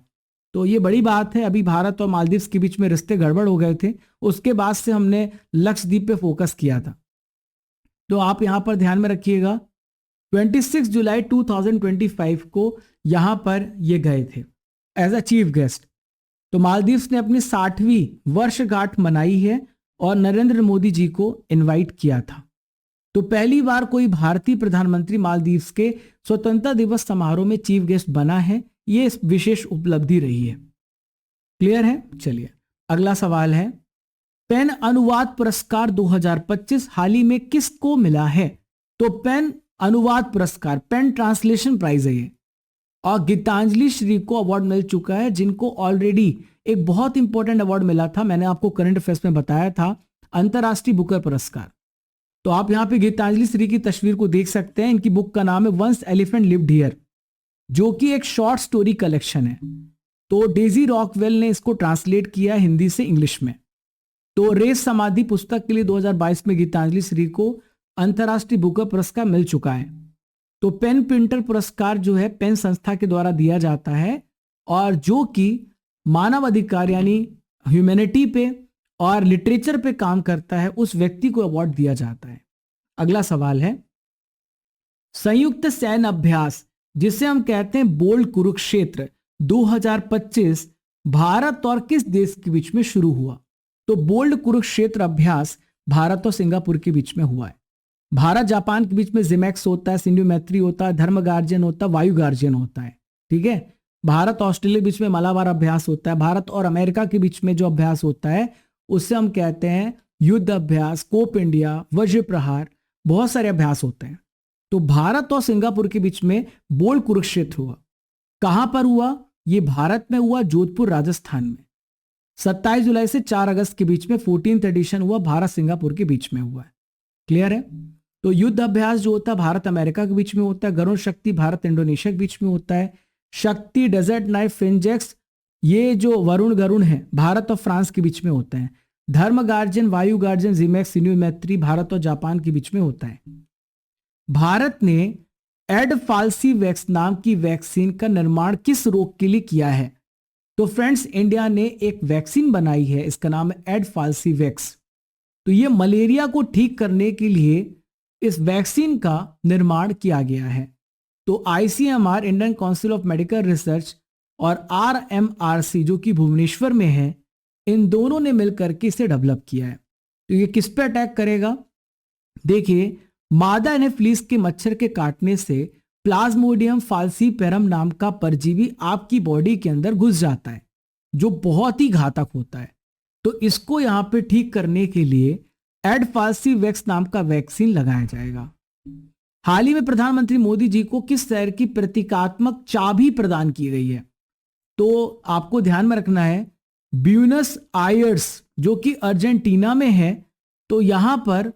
तो ये बड़ी बात है। अभी भारत और मालदीव्स के बीच में रिश्ते गड़बड़ हो गए थे, उसके बाद से हमने लक्षद्वीप पे फोकस किया था। तो आप यहां पर ध्यान में रखिएगा 26 जुलाई 2025 को यहां पर ये गए थे एज अ चीफ गेस्ट। तो मालदीव्स ने अपनी 60वीं वर्षगांठ मनाई है और नरेंद्र मोदी जी को इनवाइट किया था। तो पहली बार कोई भारतीय प्रधानमंत्री मालदीव्स के स्वतंत्रता दिवस समारोह में चीफ गेस्ट बना है, ये विशेष उपलब्धि रही है। क्लियर है? चलिए अगला सवाल है, पेन अनुवाद पुरस्कार 2025 हाल ही में किसको मिला है? तो पेन अनुवाद पुरस्कार, पेन ट्रांसलेशन प्राइज है ये, और गीतांजलि श्री को अवार्ड मिल चुका है, जिनको ऑलरेडी एक बहुत इंपॉर्टेंट अवार्ड मिला था, मैंने आपको करंट अफेयर्स में बताया था, अंतरराष्ट्रीय बुकर पुरस्कार। तो आप यहां पे गीतांजलि श्री की तस्वीर को देख सकते हैं। इनकी बुक का नाम है वंस एलिफेंट लिव्ड हियर, जो कि एक शॉर्ट स्टोरी कलेक्शन है। तो डेजी रॉकवेल ने इसको ट्रांसलेट किया हिंदी से इंग्लिश में। तो रेस समाधि पुस्तक के लिए 2022 में गीतांजलि श्री को अंतरराष्ट्रीय बुकर पुरस्कार मिल चुका है। तो पेन प्रिंटर पुरस्कार जो है पेन संस्था के द्वारा दिया जाता है, और जो कि मानव अधिकार यानी ह्यूमैनिटी पे और लिटरेचर पे काम करता है, उस व्यक्ति को अवार्ड दिया जाता है। अगला सवाल है, संयुक्त सैन्य अभ्यास जिसे हम कहते हैं बोल्ड कुरुक्षेत्र 2025 भारत और किस देश के बीच में शुरू हुआ? तो बोल्ड कुरुक्षेत्र अभ्यास भारत और सिंगापुर के बीच में हुआ है। भारत जापान के बीच में जिमैक्स होता है, सिंधु मैत्री होता है, धर्म गार्जियन होता है, वायु गार्जियन होता है। ठीक है, भारत ऑस्ट्रेलिया के बीच में मलाबार अभ्यास होता है। भारत और अमेरिका के बीच में जो अभ्यास होता है उससे हम कहते हैं युद्ध अभ्यास, कोप इंडिया, वज्र प्रहार, बहुत सारे अभ्यास होते हैं। तो भारत और सिंगापुर के बीच में बोल्ड कुरुक्षेत्र हुआ। कहां पर हुआ? ये भारत में हुआ, जोधपुर राजस्थान में। 27 जुलाई से 4 अगस्त के बीच में 14th एडिशन हुआ, भारत सिंगापुर के बीच में हुआ है। क्लियर है? तो युद्ध अभ्यास जो होता है भारत अमेरिका के बीच में होता है। गरुण शक्ति भारत इंडोनेशिया के बीच में होता है। शक्ति, डेजर्ट नाइफ, फिंजेक्स, ये जो वरुण गरुण है भारत और फ्रांस के बीच में होते हैं। धर्म गार्जियन, वायु गार्जियन, जिमैक्स, सिंधु मैत्री भारत और जापान के बीच में होता है। भारत ने एडफाल्सीवैक्स नाम की वैक्सीन का निर्माण किस रोग के लिए किया है? तो फ्रेंड्स, इंडिया ने एक वैक्सीन बनाई है, इसका नाम है एडफाल्सीवैक्स। तो ये मलेरिया को ठीक करने के लिए इस वैक्सीन का निर्माण किया गया है। तो ICMR, Indian council of medical research, और आरएमआरसी जो कि भुवनेश्वर में है, इन दोनों ने मिलकर के इसे डेवलप किया है। तो ये किस पे अटैक करेगा? देखिए, मादा एनोफिलीज के मच्छर के काटने से प्लाज्मोडियम फाल्सीपेरम नाम का परजीवी आपकी बॉडी के अंदर घुस जाता है, जो बहुत ही घातक होता है। तो इसको यहां पे ठीक करने के लिए एडफाल्सीवैक्स नाम का वैक्सीन लगाया जाएगा। हाल ही में प्रधानमंत्री मोदी जी को किस शहर की प्रतीकात्मक चाबी प्रदान की गई है? तो आपको ध्यान में रखना है, ब्यूनस आयर्स जो कि अर्जेंटीना में है। तो यहां पर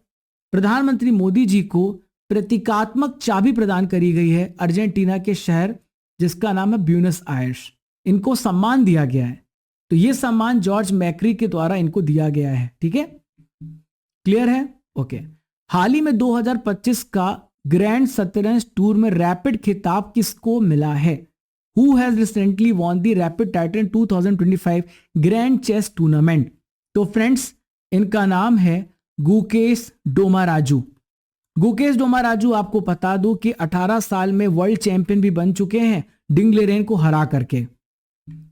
प्रधानमंत्री मोदी जी को प्रतीकात्मक चाबी प्रदान करी गई है अर्जेंटीना के शहर जिसका नाम है ब्यूनस आयर्स। इनको सम्मान दिया गया है। तो यह सम्मान जॉर्ज मैक्री के द्वारा इनको दिया गया है। ठीक है, क्लियर है? ओके। हाल ही में 2025 का ग्रैंड शतरंज टूर में रैपिड खिताब किसको मिला है? Who has recently won the Rapid Titan 2025 grand chess tournament? तो फ्रेंड्स, इनका नाम है गुकेश डोमाराजू। गुकेश डोमाराजू आपको बता दूं कि 18 साल में वर्ल्ड चैंपियन भी बन चुके हैं डिंगलेरेन को हरा करके।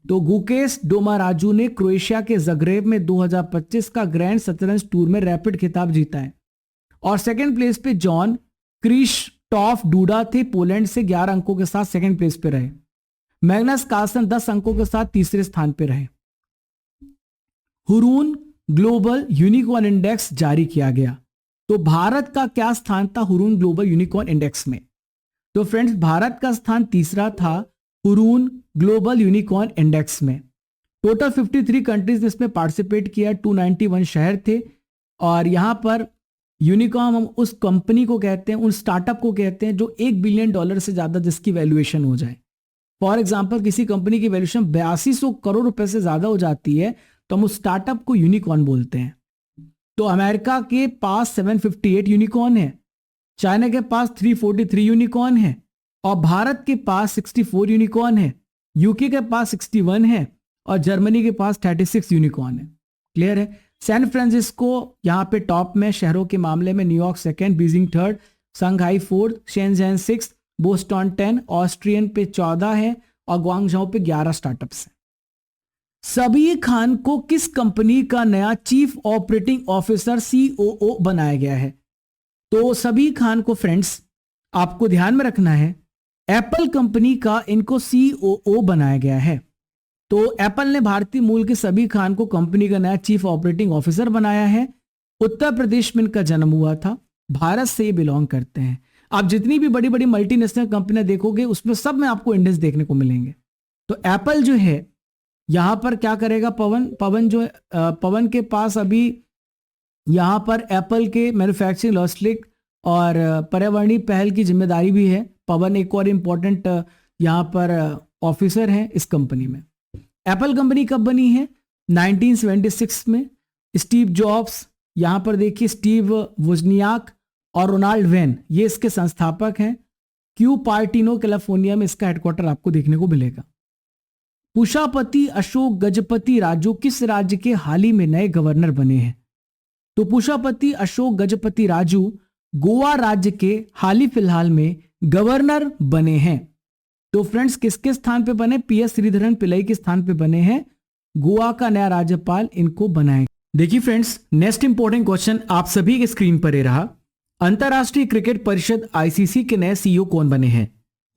तो गुकेश डोमाराजू ने क्रोएशिया के जग्रेब में 2025 का ग्रैंड शतरंज टूर में रैपिड खिताब जीता है। और सेकंड प्लेस पे जॉन क्रिस्टॉफ डूडा थे, पोलैंड से 11 अंकों के साथ सेकंड प्लेस पे रहे। मैग्नस कार्लसन 10 अंकों के साथ तीसरे स्थान पे रहे। हुरून ग्लोबल यूनिकॉर्न इंडेक्स जारी किया गया। तो भारत का क्या स्थान था हुरून ग्लोबल यूनिकॉर्न इंडेक्स में? तो फ्रेंड्स, भारत का स्थान तीसरा था हुरून ग्लोबल यूनिकॉर्न इंडेक्स में। टोटल 53 कंट्रीज ने इसमें पार्टिसिपेट किया, 291 शहर थे। और यहां पर यूनिकॉर्न हम उस कंपनी को कहते हैं, उन स्टार्टअप को कहते हैं जो $1 बिलियन से ज्यादा जिसकी वैल्यूएशन हो जाए। फॉर एग्जाम्पल, किसी कंपनी की वैल्यूएशन 8200 करोड़ रुपए से ज्यादा हो जाती है तो हम उस स्टार्टअप को यूनिकॉर्न बोलते हैं। तो अमेरिका के पास 758 यूनिकॉर्न है, चाइना के पास 343 यूनिकॉर्न है, और भारत के पास 64 यूनिकॉर्न है, यूके के पास 61 है, और जर्मनी के पास 36 यूनिकॉर्न है। क्लियर है? सैन फ्रांसिस्को यहाँ पे टॉप में शहरों के मामले में, New York second, Beijing third, Shanghai fourth, Shenzhen 6, Boston 10, ऑस्ट्रियन पे 14 है, और ग्वांगझाओ पे 11 स्टार्टअप्स हैं। सबीर खान को किस कंपनी का नया चीफ ऑपरेटिंग ऑफिसर COO बनाया गया है? तो सबीर खान को फ्रेंड्स आपको ध्यान में रखना है, एप्पल कंपनी का इनको COO बनाया गया है। तो एप्पल ने भारतीय मूल के सबीर खान को कंपनी का नया चीफ ऑपरेटिंग ऑफिसर बनाया है। उत्तर प्रदेश में इनका जन्म हुआ था, भारत से बिलोंग करते हैं। आप जितनी भी बड़ी बड़ी मल्टीनेशनल कंपनियां देखोगे उसमें सब में आपको इंडियंस देखने को मिलेंगे। तो एप्पल जो है यहां पर क्या करेगा, पवन के पास अभी यहां पर एप्पल के मैन्युफैक्चरिंग लॉजिस्टिक और पर्यावरणीय पहल की जिम्मेदारी भी है। पवन एक और इम्पोर्टेंट यहां पर ऑफिसर है इस कंपनी में। एप्पल कंपनी कब बनी है? 1976 में। स्टीव जॉब्स, यहां पर देखिए स्टीव वोजनियाक और रोनाल्ड वेन, ये इसके संस्थापक हैं। क्यूपर्टिनो कैलिफोर्निया में इसका हेडक्वार्टर आपको देखने को मिलेगा। पुष्पापति अशोक गजपति राजू किस राज्य के हाल ही में नए गवर्नर बने हैं? तो पुष्पापति अशोक गजपति राजू गोवा राज्य के हाल ही फिलहाल में गवर्नर बने हैं। तो फ्रेंड्स किसके स्थान पे बने? PS श्रीधरन पिल्लई के स्थान पे बने हैं। गोवा का नया राज्यपाल इनको बनाया। देखिए फ्रेंड्स, नेक्स्ट इंपॉर्टेंट क्वेश्चन आप सभी के स्क्रीन पर ही रहा। अंतरराष्ट्रीय क्रिकेट परिषद ICC के नए CEO कौन बने हैं?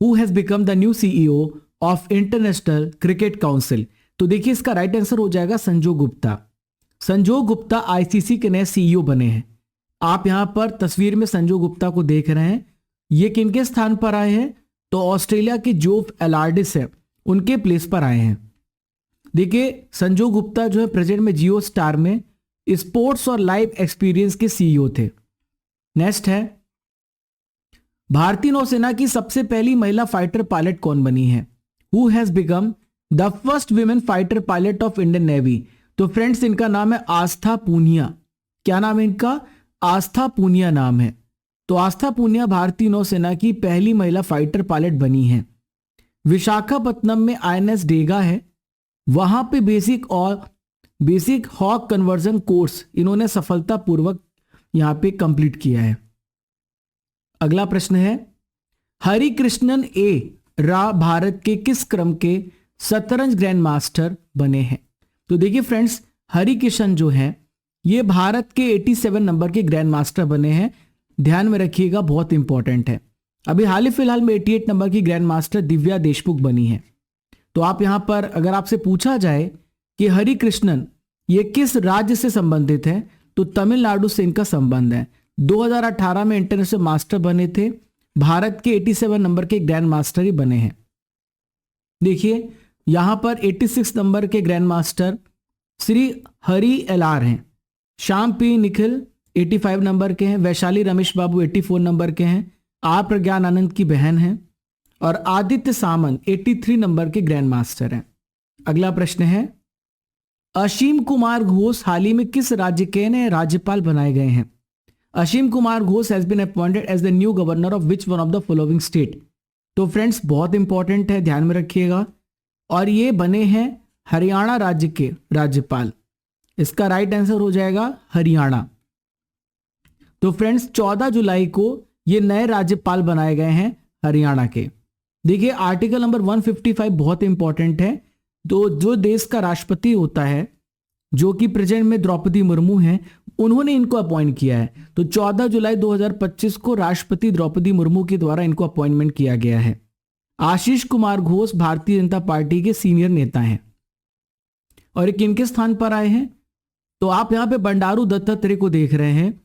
Who has become the new CEO of international cricket council? तो देखिए इसका राइट आंसर हो जाएगा संजू गुप्ता। संजू गुप्ता ICC के नए CEO बने हैं। आप यहां पर तस्वीर में संजू गुप्ता को देख रहे हैं। ये किनके स्थान पर आए हैं? तो ऑस्ट्रेलिया के जोफ एलार्डिस है, उनके प्लेस पर आए हैं। देखिए संजू गुप्ता जो है प्रेजेंट में जियो स्टार में स्पोर्ट्स और लाइव एक्सपीरियंस के CEO थे। नेक्स्ट है, भारतीय नौसेना की सबसे पहली महिला फाइटर पायलट कौन बनी है? Who has become the first women fighter pilot of Indian navy? तो फ्रेंड्स इनका नाम है आस्था पूनिया। क्या नाम है इनका? आस्था पूनिया नाम है। तो आस्था पूनिया भारतीय नौसेना की पहली महिला फाइटर पायलट बनी है। विशाखापत्तनम में INS डेगा है, वहां पे बेसिक हॉक कन्वर्जन कोर्स इन्होंने सफलतापूर्वक यहां पे कंप्लीट किया है। अगला प्रश्न है, हरिकृष्णन A रा भारत के किस क्रम के शतरंज ग्रैंड मास्टर बने हैं? तो देखिए फ्रेंड्स, हरिकृष्ण जो है ये भारत के 87 नंबर के ग्रैंड मास्टर बने हैं। ध्यान में रखिएगा, बहुत इंपॉर्टेंट है। अभी हाल ही फिलहाल में 88 नंबर की ग्रैंड मास्टर दिव्या देशमुख बनी है। तो आप यहां पर अगर आपसे पूछा जाए कि हरिकृष्णन ये किस राज्य से संबंधित है, तो तमिलनाडु से इनका संबंध है। 2018 में इंटरनेशनल मास्टर बने थे, भारत के 87 नंबर के ग्रैंड मास्टर ही बने हैं। देखिए यहां पर 86 नंबर के grand master Shri Hari LR हैं, श्याम P निखिल 85 नंबर के हैं, वैशाली रमेश बाबू 84 नंबर के हैं, आर प्रज्ञान आनंद की बहन हैं, और आदित्य सामंत 83 नंबर के ग्रैंड मास्टर हैं। अगला प्रश्न है, असीम कुमार घोष हाल ही में किस राज्य के नए राज्यपाल बनाए गए हैं? Asim Kumar Ghosh has been appointed as the new governor of which one of the following state? तो फ्रेंड्स बहुत इंपॉर्टेंट है, ध्यान में रखिएगा, और ये बने हैं हरियाणा राज्य के राज्यपाल। इसका राइट आंसर हो जाएगा हरियाणा। तो फ्रेंड्स 14 जुलाई को ये नए राज्यपाल बनाए गए हैं हरियाणा के। देखिए आर्टिकल नंबर 155 बहुत इंपॉर्टेंट है। तो जो देश का राष्ट्रपति होता है, जो कि प्रेजेंट में द्रौपदी मुर्मू हैं, उन्होंने इनको अपॉइंट किया है। तो 14 जुलाई 2025 को राष्ट्रपति द्रौपदी मुर्मू के द्वारा इनको अपॉइंटमेंट किया गया है। आशीष कुमार घोष भारतीय जनता पार्टी के सीनियर नेता हैं। और ये किनके स्थान पर आए हैं? तो आप यहां पे बंडारू दत्तात्रेय को देख रहे हैं,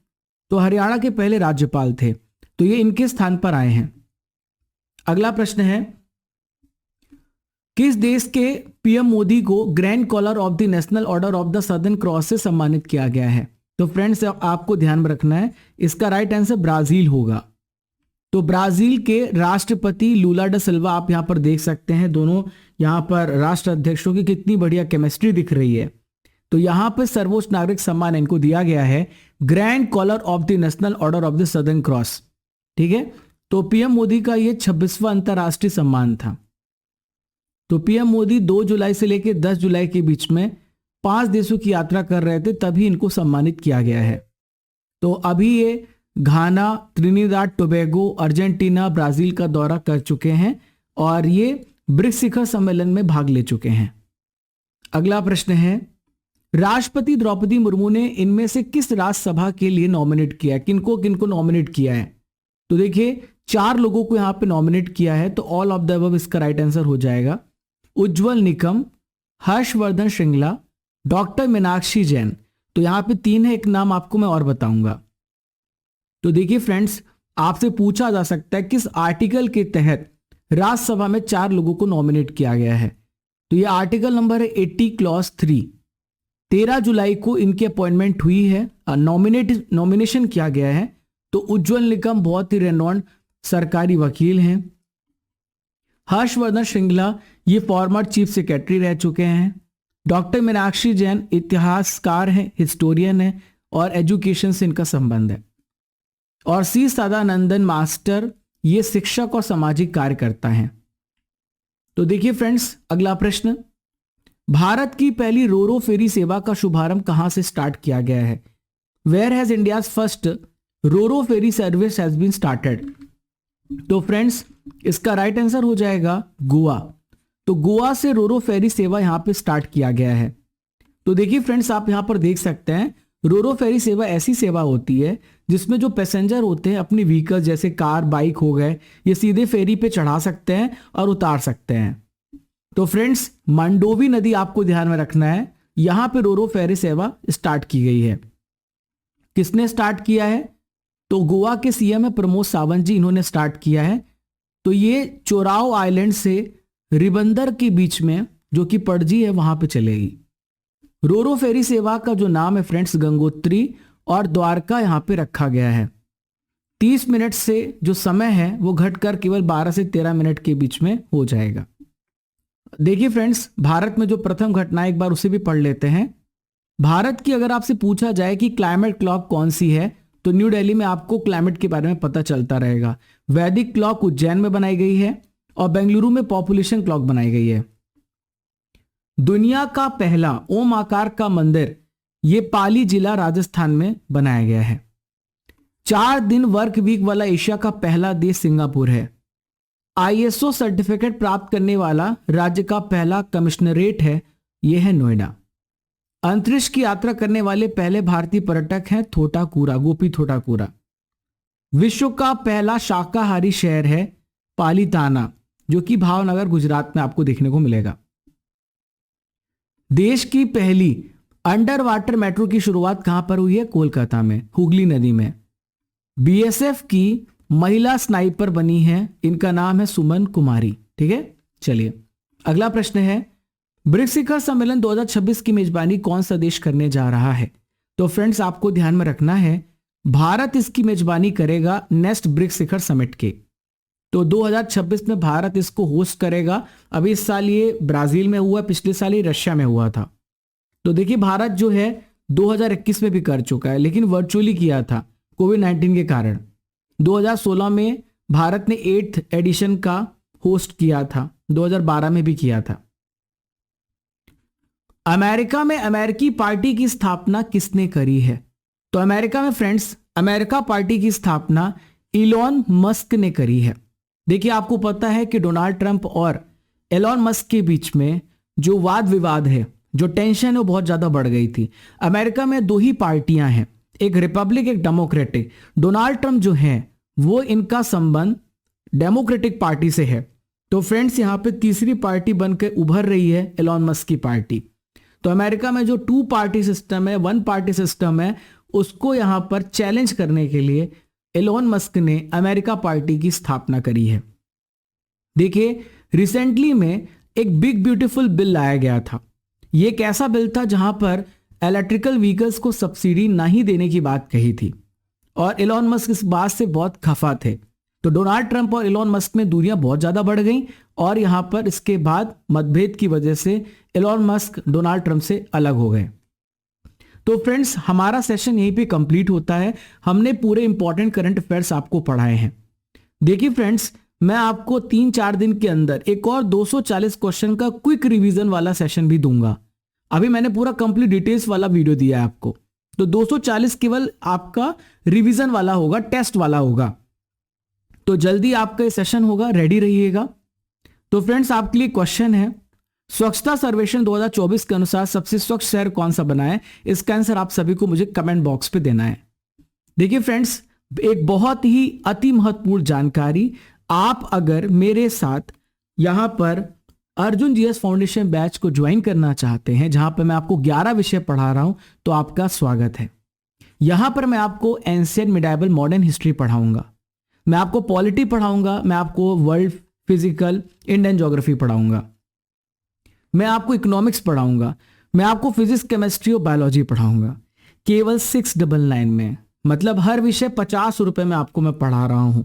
तो हरियाणा के पहले राज्यपाल थे, तो ये इनके स्थान पर आए हैं। अगला प्रश्न है, किस देश के PM मोदी को grand collar of the national order of the southern cross से सम्मानित किया गया है? तो फ्रेंड्स आपको ध्यान में रखना है, इसका राइट आंसर ब्राजील होगा। तो ब्राजील के राष्ट्रपति लूला डा सिल्वा आप यहां पर देख सकते हैं, दोनों यहां पर राष्ट्र अध्यक्षों की कितनी बढ़िया केमिस्ट्री दिख रही है। तो यहां पर सर्वोच्च नागरिक सम्मान इनको दिया गया है, grand collar of the national order of the southern cross. ठीक है, तो PM मोदी का यह 26वां अंतरराष्ट्रीय सम्मान था। तो PM मोदी 2 जुलाई से लेकर 10 जुलाई के बीच में 5 देशों की यात्रा कर रहे थे, तभी इनको सम्मानित किया गया है। तो अभी ये घाना, त्रिनिदाद टोबैगो, अर्जेंटीना, ब्राजील का दौरा कर चुके हैं और ये ब्रिक्स शिखर सम्मेलन में भाग ले चुके हैं। अगला प्रश्न है, राष्ट्रपति द्रौपदी मुर्मू ने इनमें से किस राज्यसभा के लिए नॉमिनेट किया है? किनको किनको नॉमिनेट किया है? तो देखिए 4 लोगों को यहां पे नॉमिनेट किया है, तो ऑल ऑफ द अबव इसका राइट आंसर हो जाएगा। उज्जवल निकम, हर्षवर्धन श्रृंगला, डॉक्टर मीनाक्षी जैन। तो यहां पे 3 है, एक नाम आपको मैं और बताऊंगा। तो देखिए फ्रेंड्स, आपसे पूछा जा सकता है किस आर्टिकल के तहत राज्यसभा में 4 लोगों को नॉमिनेट किया गया है। तो ये आर्टिकल नंबर है 80 क्लॉज 3। 13 जुलाई को इनकी अपॉइंटमेंट हुई है, नॉमिनेशन किया गया है। तो उज्जवल निकम बहुत ही रेनॉन्ड सरकारी वकील हैं। हर्षवर्धन श्रृंगला ये फॉर्मर चीफ सेक्रेटरी रह चुके हैं। डॉक्टर मीनाक्षी जैन इतिहासकार हैं, हिस्टोरियन है और एजुकेशन से इनका संबंध है। और सी सदानंदन मास्टर ये शिक्षक और सामाजिक कार्यकर्ता हैं। तो देखिए फ्रेंड्स, अगला प्रश्न, भारत की पहली रोरो फेरी सेवा का शुभारंभ कहां से स्टार्ट किया गया है? Where has India's first roro ferry service has been started? तो फ्रेंड्स, इसका राइट आंसर हो जाएगा गोवा। तो गोवा से रोरो फेरी सेवा यहां पे स्टार्ट किया गया है। तो देखिए फ्रेंड्स, आप यहां पर देख सकते हैं, रोरो फेरी सेवा ऐसी सेवा होती है जिसमें जो पैसेंजर होते हैं अपनी व्हीकल जैसे कार, बाइक हो गए, ये सीधे फेरी पे चढ़ा सकते हैं और उतार सकते हैं। तो फ्रेंड्स, मंडोवी नदी आपको ध्यान में रखना है, यहां पे रोरो फेरी सेवा स्टार्ट की गई है। किसने स्टार्ट किया है? तो गोवा के सीएम है प्रमोद सावंत जी, इन्होंने स्टार्ट किया है। तो ये चोराव आइलैंड से रिबंदर के बीच में जो कि पणजी है वहां पे चलेगी। रोरो फेरी सेवा का जो नाम है फ्रेंड्स गंगोत्री और द्वारका यहां पे रखा गया है। 30 मिनट से जो समय है वो घटकर केवल 12 से 13 मिनट के बीच में हो जाएगा। देखिए फ्रेंड्स, भारत में जो प्रथम घटना एक बार उसे भी पढ़ लेते हैं। भारत की अगर आपसे पूछा जाए कि क्लाइमेट क्लॉक कौन सी है, तो न्यू दिल्ली में आपको क्लाइमेट के बारे में पता चलता रहेगा। वैदिक क्लॉक उज्जैन में बनाई गई है और बेंगलुरु में पॉपुलेशन क्लॉक बनाई गई है। दुनिया का पहला ओम आकार का मंदिर ये पाली जिला राजस्थान में बनाया गया है। 4 दिन वर्क वीक वाला एशिया का पहला देश सिंगापुर है। ISO सर्टिफिकेट प्राप्त करने वाला राज्य का पहला कमिश्नरेट है, यह है नोएडा। अंतरिक्ष की यात्रा करने वाले पहले भारतीय पर्यटक हैं थोटाकुरा, गोपी थोटाकुरा। विश्व का पहला शाकाहारी शहर है पालीताना, जो कि भावनगर गुजरात में आपको देखने को मिलेगा। देश की पहली अंडर वाटर मेट्रो की शुरुआत कहां पर हुई है? कोलकाता में, हुगली नदी में। BSF की महिला स्नाइपर बनी है, इनका नाम है सुमन कुमारी। ठीक है, चलिए अगला प्रश्न है, ब्रिक्स शिखर सम्मेलन 2026 की मेजबानी कौन सा देश करने जा रहा है? तो फ्रेंड्स, आपको ध्यान में रखना है, भारत इसकी मेजबानी करेगा नेक्स्ट ब्रिक्स शिखर समिट के। तो 2026 में भारत इसको होस्ट करेगा। अभी इस साल ये ब्राजील में हुआ, पिछले साल ये रशिया में हुआ था। तो देखिए, भारत जो है 2021 में भी कर चुका है, लेकिन वर्चुअली किया था कोविड-19 के कारण। 2016 में भारत ने 8th एडिशन का होस्ट किया था, 2012 में भी किया था। अमेरिका में अमेरिकी पार्टी की स्थापना किसने करी है? तो अमेरिका में फ्रेंड्स, अमेरिका पार्टी की स्थापना इलॉन मस्क ने करी है। देखिए, आपको पता है कि डोनाल्ड ट्रंप और एलॉन मस्क के बीच में जो वाद विवाद है, जो टेंशन है, वो बहुत ज्यादा बढ़ गई थी। अमेरिका में 2 ही पार्टियां हैं, एक रिपब्लिक, एक डेमोक्रेटिक। डोनाल्ड ट्रंप जो है वो इनका संबंध डेमोक्रेटिक पार्टी से है। तो फ्रेंड्स, यहां पे तीसरी पार्टी बनकर उभर रही है एलॉन मस्क की पार्टी। तो अमेरिका में जो 2 पार्टी सिस्टम है, 1 पार्टी सिस्टम है, उसको यहां पर चैलेंज करने के लिए एलॉन मस्क ने अमेरिका पार्टी की स्थापना करी है। देखिए, रिसेंटली में एक बिग ब्यूटीफुल बिल लाया गया था। यह एक ऐसा बिल था जहां पर इलेक्ट्रिकल व्हीकल्स को सब्सिडी नहीं देने की बात कही थी और एलॉन मस्क इस बात से बहुत खफा थे। तो डोनाल्ड ट्रंप और एलॉन मस्क में दूरियां बहुत ज्यादा बढ़ गईं और यहां पर इसके बाद मतभेद की वजह से एलॉन मस्क डोनाल्ड ट्रंप से अलग हो गए। तो फ्रेंड्स, हमारा सेशन यहीं पे कंप्लीट होता है। हमने पूरे इंपॉर्टेंट करंट अफेयर्स आपको पढ़ाए हैं। देखिए फ्रेंड्स, मैं आपको 3-4 दिन के अंदर एक और 240 क्वेश्चन का क्विक रिवीजन वाला सेशन भी दूंगा। अभी मैंने पूरा कंप्लीट डिटेल्स वाला वीडियो दिया है आपको, तो 240 केवल आपका रिवीजन वाला होगा, टेस्ट वाला होगा। तो जल्दी आपका ये सेशन होगा, रेडी रहिएगा। तो फ्रेंड्स, आपके लिए क्वेश्चन है, स्वच्छता सर्वेक्षण 2024 के अनुसार सबसे स्वच्छ शहर कौन सा बना है, इसका आंसर आप सभी को मुझे कमेंट बॉक्स पे देना है। देखिए फ्रेंड्स, एक बहुत ही अति महत्वपूर्ण जानकारी, आप अगर मेरे साथ यहां पर अर्जुन जीएस फाउंडेशन बैच को ज्वाइन करना चाहते हैं, जहां पर मैं आपको 11 विषय पढ़ा रहा हूं, तो आपका स्वागत है। यहां पर मैं आपको एंशिएंट मिडाइवल मॉडर्न हिस्ट्री पढ़ाऊंगा, मैं आपको पॉलिटी पढ़ाऊंगा, मैं आपको वर्ल्ड फिजिकल इंडियन ज्योग्राफी पढ़ाऊंगा, मैं आपको इकोनॉमिक्स पढ़ाऊंगा, मैं आपको फिजिक्स केमिस्ट्री और बायोलॉजी पढ़ाऊंगा, केवल 699 में। मतलब हर विषय 50 रुपए में आपको मैं पढ़ा रहा हूं,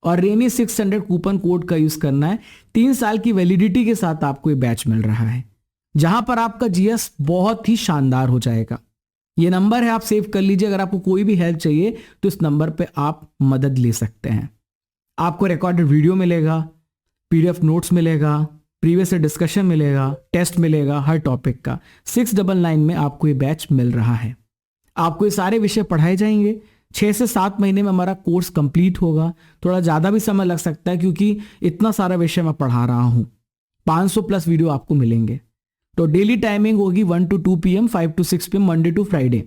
और रेनी 600 कूपन कोड का यूज करना है। 3 साल की वैलिडिटी के साथ आपको ये बैच मिल रहा है, जहां पर आपका जीएस बहुत ही शानदार हो जाएगा। ये नंबर है, आप सेव कर लीजिए। अगर आपको कोई भी हेल्प चाहिए तो इस नंबर पे आप मदद ले सकते हैं। आपको रिकॉर्डेड वीडियो मिलेगा, पीडीएफ नोट्स मिलेगा, प्रीवियस डिस्कशन मिलेगा, टेस्ट मिलेगा हर टॉपिक का। 699 में आपको ये बैच मिल रहा है। आपको ये सारे विषय पढ़ाए जाएंगे। 6 से 7 महीने में हमारा कोर्स कंप्लीट होगा। थोड़ा ज़्यादा भी समय लग सकता है, क्योंकि इतना सारा विषय मैं पढ़ा रहा हूँ। 500 प्लस वीडियो आपको मिलेंगे। तो डेली टाइमिंग होगी 1 to 2 PM, 5 to 6 PM, Monday to Friday.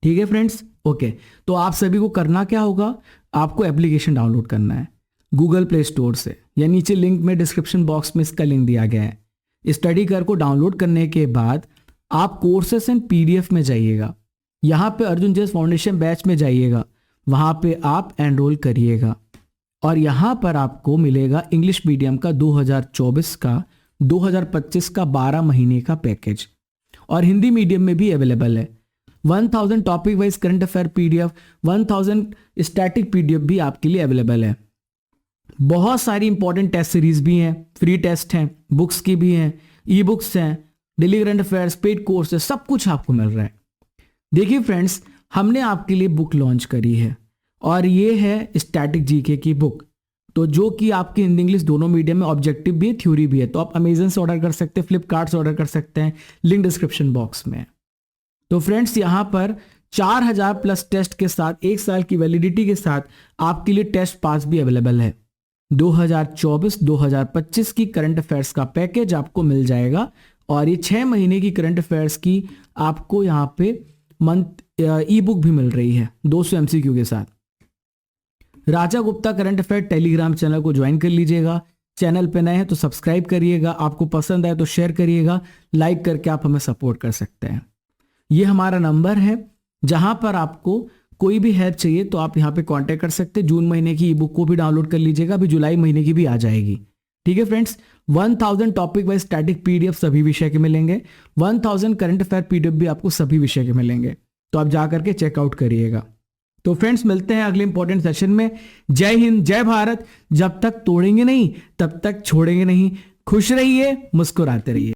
ठीक है फ्रेंड्स, ओके। तो आप सभी को करना क्या होगा, आपको एप्लीकेशन डाउनलोड करना है गूगल प्ले स्टोर से, या नीचे लिंक में डिस्क्रिप्शन बॉक्स में इसका लिंक दिया गया है। स्टडी कर को डाउनलोड करने के बाद आप कोर्सेस एंड पीडीएफ में जाइएगा। यहाँ पे अर्जुन जीएस फाउंडेशन बैच में जाइएगा, वहाँ पे आप एनरोल करिएगा, और यहाँ पर आपको मिलेगा इंग्लिश मीडियम का 2024 का 2025 का 12 महीने का पैकेज, और हिंदी मीडियम में भी अवेलेबल है। 1000 topic wise current affair PDF, 1000 static PDF भी आपके लिए अवेलेबल है। बहुत सारी इंपॉर्टेंट टेस्ट सीरीज भी हैं, फ्री टेस्ट हैं, बुक्स की भी हैं, ई बुक्स हैं, daily current affairs, paid course है, सब कुछ आपको मिल रहा है। देखिए फ्रेंड्स, हमने आपके लिए बुक लॉन्च करी है, और ये है स्टैटिक जीके की बुक, तो जो कि आपकी हिंदी इंग्लिश दोनों मीडियम में ऑब्जेक्टिव भी है, थ्योरी भी है। तो आप अमेजन से ऑर्डर कर सकते हैं, फ्लिपकार्ट से ऑर्डर कर सकते हैं, लिंक डिस्क्रिप्शन बॉक्स में। तो फ्रेंड्स, यहाँ पर 4000 प्लस टेस्ट के साथ 1 साल की वैलिडिटी के साथ आपके लिए टेस्ट पास भी अवेलेबल है। 2024-2025 की करंट अफेयर्स का पैकेज आपको मिल जाएगा, और ये 6 महीने की करंट अफेयर्स की आपको यहाँ पे मंथ ई बुक भी मिल रही है 200 MCQ के साथ। Raja Gupta current affair Telegram channel को ज्वाइन कर लीजिएगा। चैनल पे नए हैं तो सब्सक्राइब करिएगा, आपको पसंद आए तो शेयर करिएगा, लाइक करके आप हमें सपोर्ट कर सकते हैं। ये हमारा नंबर है, जहां पर आपको कोई भी हेल्प चाहिए तो आप यहाँ पे कांटेक्ट कर सकते हैं। जून महीने की ई बुक को भी डाउनलोड कर लीजिएगा, अभी जुलाई महीने की भी आ जाएगी। ठीक है friends, 1000 topic wise static PDF सभी विषय के मिलेंगे, 1000 करंट अफेयर पीडीएफ भी आपको सभी विषय के मिलेंगे। तो आप जा करके चेकआउट करिएगा। तो फ्रेंड्स, मिलते हैं अगले इंपॉर्टेंट सेशन में। जय हिंद, जय भारत। जब तक तोड़ेंगे नहीं तब तक छोड़ेंगे नहीं। खुश रहिए, मुस्कुराते रहिए।